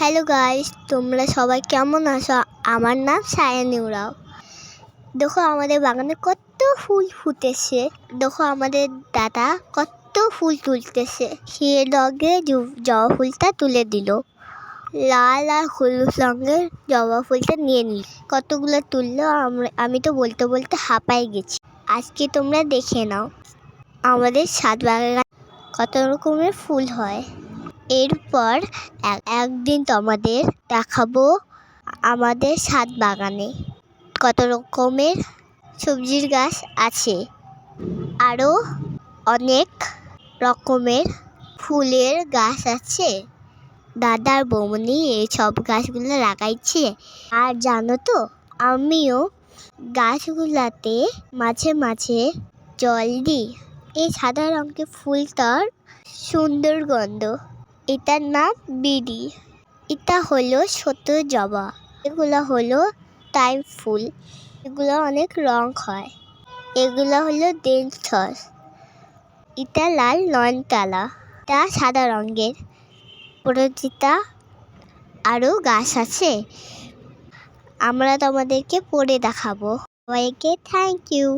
Hello guys, তোমরা সবাই কেমন আছো? আমার নাম সায়ানী উরাও। দেখো আমাদের বাগানে কত ফুল ফুটেছে। দেখো আমাদের দাদা কত ফুল তুলতেছে। সে লগে জবা ফুলটা তুলে দিল। লাল আর হলুদ রঙের জবা ফুলটা নিয়ে নিল। কতগুলো তুললো, আমি তো বলতে বলতে হাঁপাই গেছি। আজকে তোমরা দেখে নাও আমাদের ছাদ বাগানে কত রকমের ফুল হয়। এরপর একদিন তোমাদের দেখাবো আমাদের ছাদ বাগানে কত রকমের সবজির গাছ আছে, আরও অনেক রকমের ফুলের গাছ আছে। দাদার বৌমনি এই সব গাছগুলো লাগাইছে। আর জানো তো, আমিও গাছগুলাতে মাঝে মাঝে জল দিই। এই সাদা রঙের ফুলটার সুন্দর গন্ধ। এটার নাম বিডি। এটা হলো ছোট জবা। এগুলো হলো টাইম ফুল। এগুলো অনেক রং হয়। এগুলো হলো ডেনথস। এটা লাল নয়নতারা। এটা সাদা রঙের। পরিচিতা আরও গাছ আছে, আমরা তোমাদেরকে পড়ে দেখাবো। সবাইকে থ্যাংক ইউ।